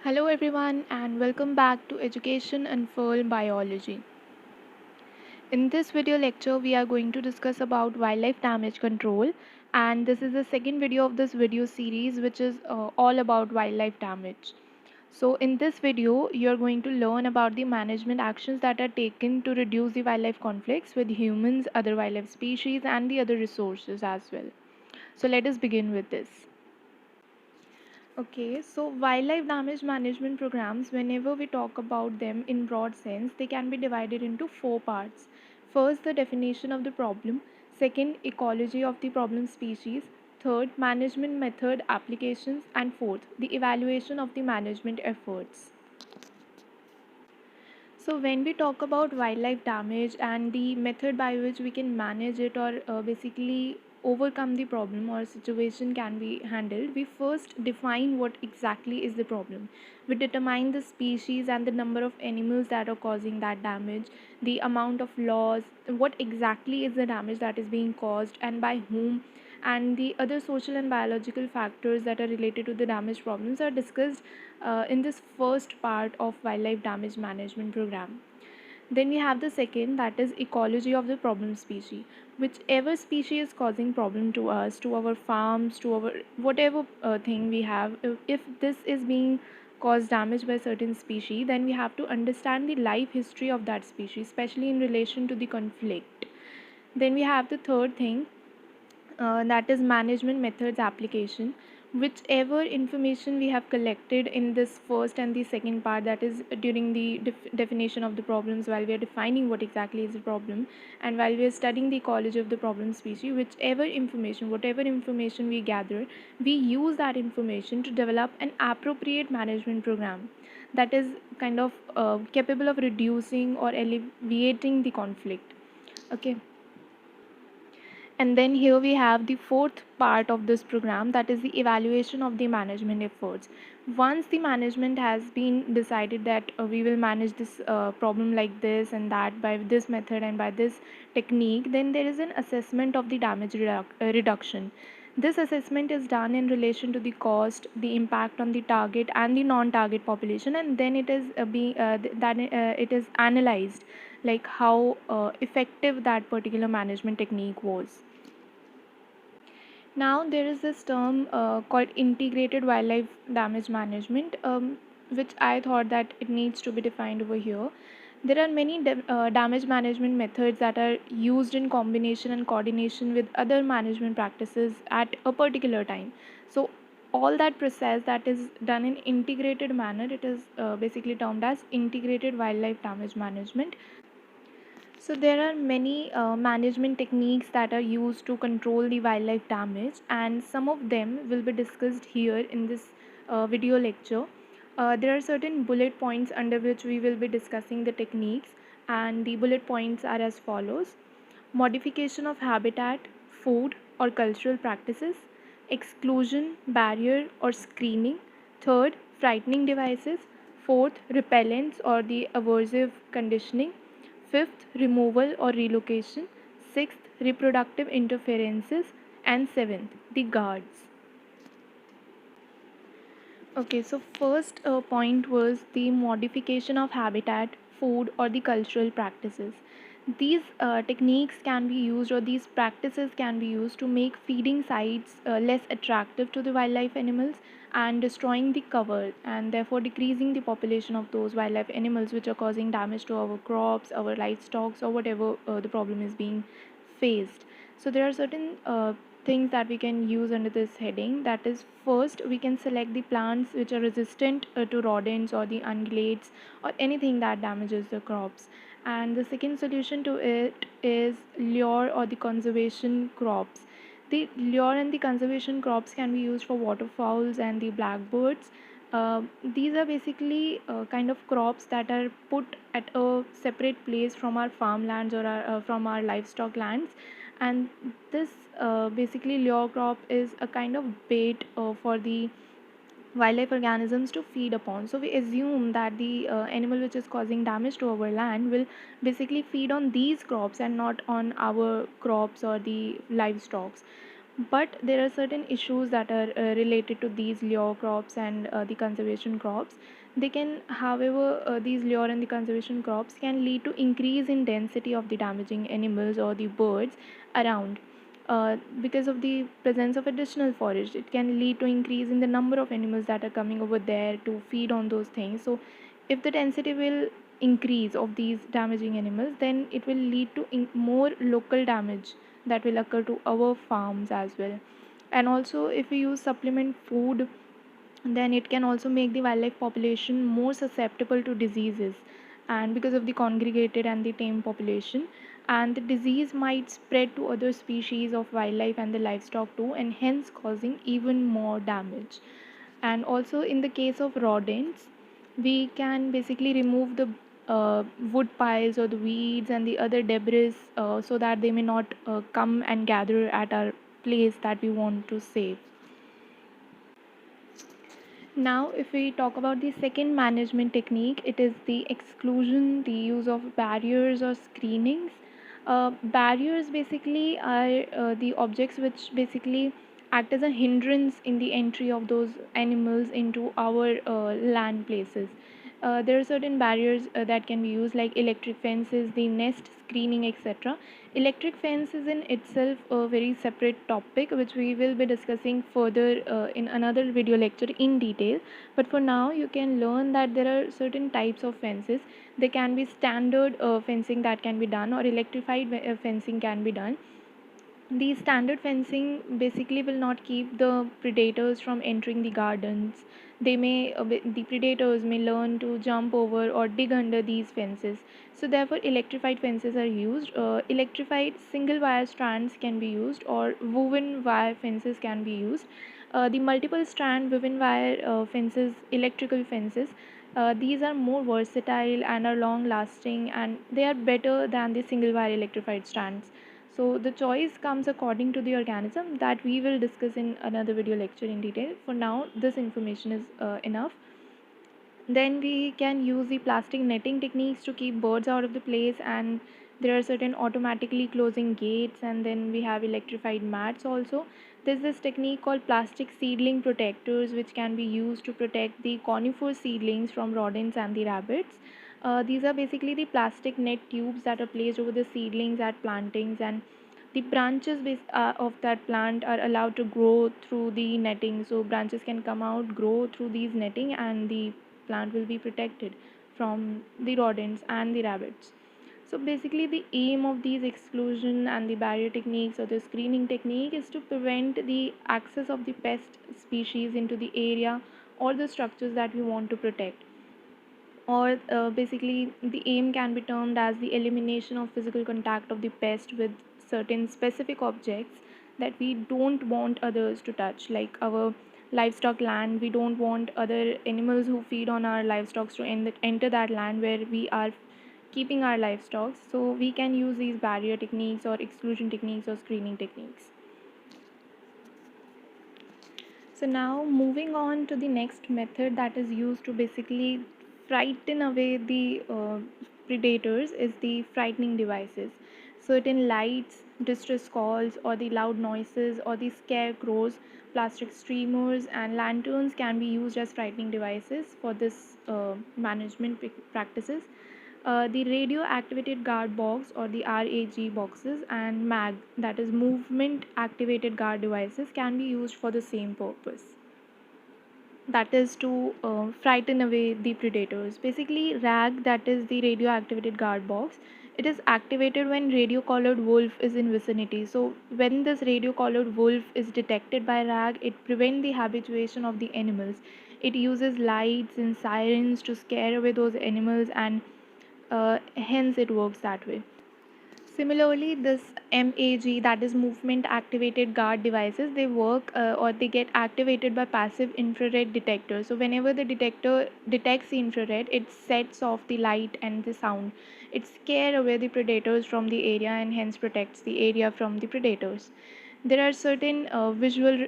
Hello, everyone, and welcome back to Education Unfold Biology. In this video lecture, we are going to discuss about wildlife damage control, and this is the second video of this video series, which is all about wildlife damage. So, in this video, you are going to learn about the management actions that are taken to reduce the wildlife conflicts with humans, other wildlife species, and the other resources as well. So, let us begin with this. Okay, so wildlife damage management programs, whenever we talk about them in broad sense, they can be divided into four parts. First, the definition of the problem. Second, ecology of the problem species. Third, management method applications. And fourth, the evaluation of the management efforts. So, when we talk about wildlife damage and the method by which we can manage it or basically overcome the problem or situation can be handled, we first define what exactly is the problem. We determine the species and the number of animals that are causing that damage, the amount of loss, what exactly is the damage that is being caused, and by whom, and the other social and biological factors that are related to the damage problems are discussed in this first part of wildlife damage management program. Then we have the second, that is ecology of the problem species. Whichever species is causing problem to us, to our farms, to our whatever thing we have, if this is being caused damage by certain species, then we have to understand the life history of that species, especially in relation to the conflict. Then we have the third thing, that is management methods application. Whichever information we have collected in this first and the second part, that is during the definition of the problems, while we are defining what exactly is the problem, and while we are studying the ecology of the problem species, whatever information we gather, we use that information to develop an appropriate management program that is kind of capable of reducing or alleviating the conflict. Okay. And then here we have the fourth part of this program, that is the evaluation of the management efforts. Once the management has been decided that we will manage this problem like this and that by this method and by this technique, then there is an assessment of the damage reduction. This assessment is done in relation to the cost, the impact on the target and the non-target population, and then it is it is analyzed, like how effective that particular management technique was. Now there is this term called integrated wildlife damage management, which I thought that it needs to be defined over here. There are many damage management methods that are used in combination and coordination with other management practices at a particular time. So all that process that is done in integrated manner, it is basically termed as integrated wildlife damage management. So there are many management techniques that are used to control the wildlife damage, and some of them will be discussed here in this video lecture. There are certain bullet points under which we will be discussing the techniques, and the bullet points are as follows: modification of habitat, food, or cultural practices; exclusion, barrier, or screening; third, frightening devices; fourth, repellents or the aversive conditioning; fifth, removal or relocation; sixth, reproductive interferences; and seventh, the guards. Okay, so first point was the modification of habitat, food, or the cultural practices. These techniques can be used, or these practices can be used to make feeding sites less attractive to the wildlife animals and destroying the cover, and therefore decreasing the population of those wildlife animals which are causing damage to our crops, our livestock, or whatever the problem is being faced. So there are certain things that we can use under this heading. That is, first we can select the plants which are resistant to rodents or the ungulates or anything that damages the crops. And the second solution to it is lure or the conservation crops. The lure and the conservation crops can be used for waterfowls and the blackbirds. These are basically kind of crops that are put at a separate place from our farmlands or from our livestock lands, and this basically lure crop is a kind of bait for the wildlife organisms to feed upon. So we assume that the animal which is causing damage to our land will basically feed on these crops and not on our crops or the livestock. But there are certain issues that are related to these lure crops and the conservation crops. They can, however, these lure and the conservation crops can lead to increase in density of the damaging animals or the birds around. Because of the presence of additional forage, it can lead to increase in the number of animals that are coming over there to feed on those things. So if the density will increase of these damaging animals, then it will lead to more local damage that will occur to our farms as well. And also, if we use supplement food, then it can also make the wildlife population more susceptible to diseases, and because of the congregated and the tame population, and the disease might spread to other species of wildlife and the livestock too, and hence causing even more damage. And also, in the case of rodents, we can basically remove the wood piles or the weeds and the other debris, so that they may not come and gather at our place that we want to save. Now, if we talk about the second management technique, it is the exclusion, the use of barriers or screenings. Barriers basically are the objects which basically act as a hindrance in the entry of those animals into our land places. There are certain barriers that can be used, like electric fences, the nest screening, etc. Electric fence is in itself a very separate topic which we will be discussing further in another video lecture in detail. But for now, you can learn that there are certain types of fences. There can be standard fencing that can be done, or electrified fencing can be done. The standard fencing basically will not keep the predators from entering the gardens. The predators may learn to jump over or dig under these fences. So therefore, electrified fences are used. Electrified single wire strands can be used, or woven wire fences can be used. The multiple strand woven wire fences, electrical fences, these are more versatile and are long lasting, and they are better than the single wire electrified strands. So the choice comes according to the organism that we will discuss in another video lecture in detail. For now, this information is enough. Then we can use the plastic netting techniques to keep birds out of the place, and there are certain automatically closing gates, and then we have electrified mats also. There's this technique called plastic seedling protectors which can be used to protect the conifer seedlings from rodents and the rabbits. These are basically the plastic net tubes that are placed over the seedlings at plantings, and the branches of that plant are allowed to grow through the netting. So branches can come out, grow through these netting, and the plant will be protected from the rodents and the rabbits. So basically, the aim of these exclusion and the barrier techniques or the screening technique is to prevent the access of the pest species into the area or the structures that we want to protect. Or basically, the aim can be termed as the elimination of physical contact of the pest with certain specific objects that we don't want others to touch, like our livestock land. We don't want other animals who feed on our livestock to enter that land where we are keeping our livestock. So we can use these barrier techniques or exclusion techniques or screening techniques. So now moving on to the next method that is used to basically frighten away the predators is the frightening devices. Certain lights, distress calls, or the loud noises, or the scarecrows, plastic streamers, and lanterns can be used as frightening devices for this management practices. The radio activated guard box, or the RAG boxes, and MAG, that is movement activated guard devices, can be used for the same purpose, that is to frighten away the predators. Basically, RAG, that is the radio activated guard box, it is activated when radio collared wolf is in vicinity. So when this radio collared wolf is detected by RAG, it prevents the habituation of the animals. It uses lights and sirens to scare away those animals, and hence it works that way. Similarly, this MAG, that is movement activated guard devices, they work or they get activated by passive infrared detectors. So whenever the detector detects the infrared, it sets off the light and the sound. It scares away the predators from the area and hence protects the area from the predators. There are certain visual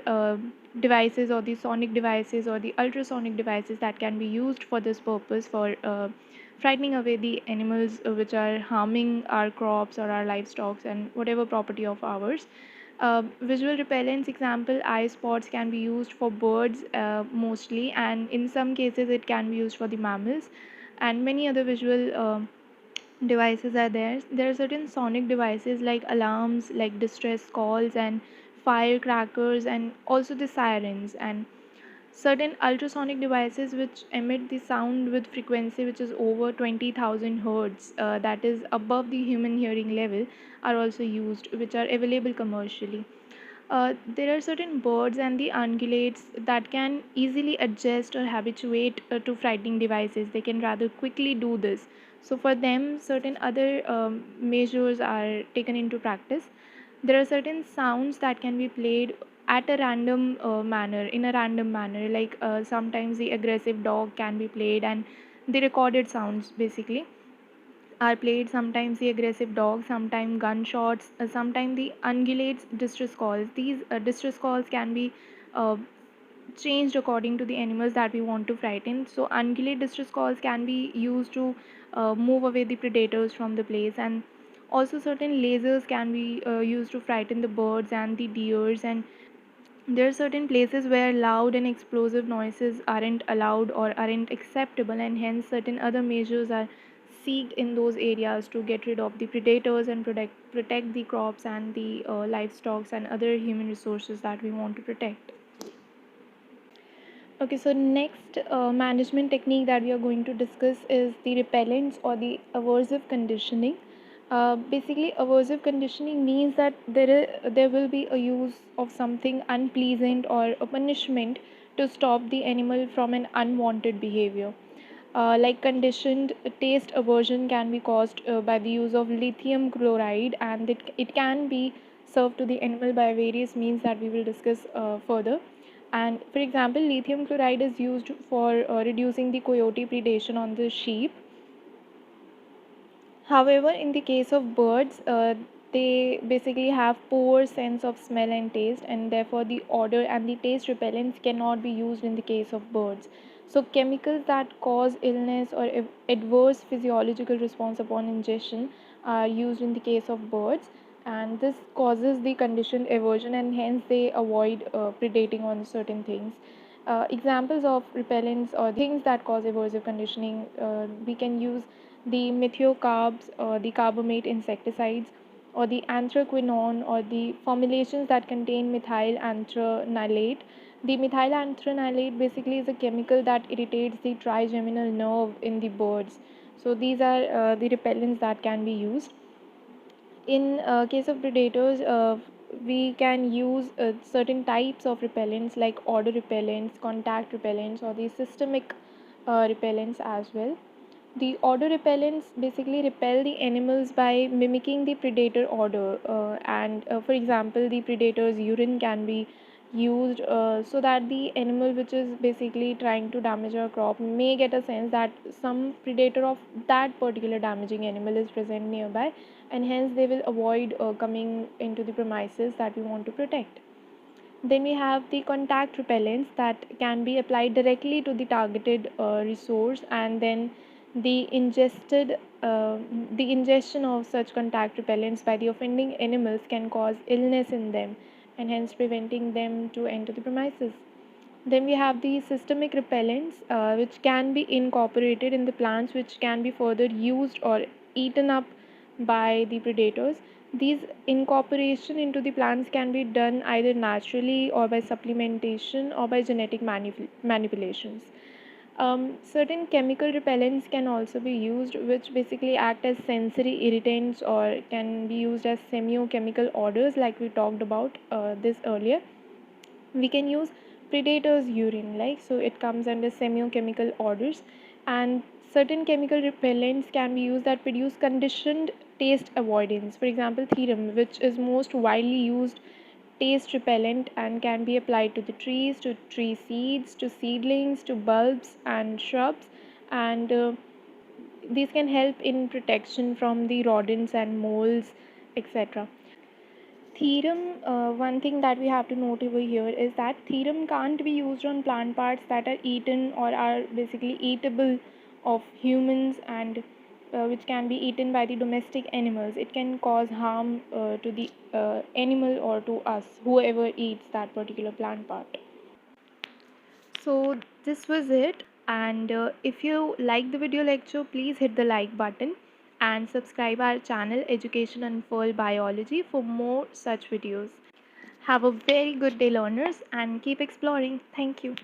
devices, or the sonic devices, or the ultrasonic devices that can be used for this purpose, for frightening away the animals which are harming our crops or our livestock and whatever property of ours. Visual repellents, example, eye spots can be used for birds mostly, and in some cases it can be used for the mammals, and many other visual devices are there. There are certain sonic devices like alarms, like distress calls, and firecrackers, and also the sirens, and certain ultrasonic devices which emit the sound with frequency which is over 20,000 hertz, that is above the human hearing level, are also used, which are available commercially. There are certain birds and the ungulates that can easily adjust or habituate to frightening devices. They can rather quickly do this. So, for them, certain other measures are taken into practice. There are certain sounds that can be played at a random manner, in a random manner, like sometimes the aggressive dog can be played, and the recorded sounds basically are played. Sometimes the aggressive dog, sometimes gunshots, sometimes the ungulates distress calls. These distress calls can be uh, changed according to the animals that we want to frighten. So ungulate distress calls can be used to move away the predators from the place, and also certain lasers can be used to frighten the birds and the deers. And there are certain places where loud and explosive noises aren't allowed or aren't acceptable, and hence certain other measures are sought in those areas to get rid of the predators and protect the crops and the livestock and other human resources that we want to protect. Okay, so next management technique that we are going to discuss is the repellents or the aversive conditioning. Basically, aversive conditioning means that there will be a use of something unpleasant or a punishment to stop the animal from an unwanted behavior. Like conditioned taste aversion can be caused by the use of lithium chloride, and it can be served to the animal by various means that we will discuss further. And for example, lithium chloride is used for reducing the coyote predation on the sheep. However, in the case of birds, they basically have poor sense of smell and taste, and therefore the odor and the taste repellents cannot be used in the case of birds. So, chemicals that cause illness or adverse physiological response upon ingestion are used in the case of birds, and this causes the conditioned aversion, and hence they avoid predating on certain things. Examples of repellents or things that cause aversive conditioning, we can use the methiocarbs or the carbamate insecticides, or the anthraquinone, or the formulations that contain methyl anthranilate. The methyl anthranilate basically is a chemical that irritates the trigeminal nerve in the birds. So these are the repellents that can be used. In case of predators, we can use certain types of repellents like odor repellents, contact repellents, or the systemic repellents as well. The odor repellents basically repel the animals by mimicking the predator odor, and for example, the predator's urine can be used so that the animal which is basically trying to damage our crop may get a sense that some predator of that particular damaging animal is present nearby, and hence they will avoid coming into the premises that we want to protect. Then we have the contact repellents that can be applied directly to the targeted resource, and then the ingested the ingestion of such contact repellents by the offending animals can cause illness in them, and hence preventing them to enter the premises. Then we have the systemic repellents, which can be incorporated in the plants, which can be further used or eaten up by the predators. These incorporation into the plants can be done either naturally or by supplementation or by genetic manipulations. Certain chemical repellents can also be used, which basically act as sensory irritants or can be used as semiochemical odors, like we talked about this earlier. We can use predators urine, like, so it comes under semiochemical odors. And certain chemical repellents can be used that produce conditioned taste avoidance. For example, therum, which is most widely used taste repellent and can be applied to the trees, to tree seeds, to seedlings, to bulbs and shrubs, and these can help in protection from the rodents and moles, etc. Theorem, one thing that we have to note over here is that theorem can't be used on plant parts that are eaten or are basically eatable of humans, and which can be eaten by the domestic animals. It can cause harm to the animal or to us, whoever eats that particular plant part. So this was it, and if you like the video lecture, please hit the like button and subscribe our channel Education Unfold Biology for more such videos. Have a very good day, learners, and keep exploring. Thank you.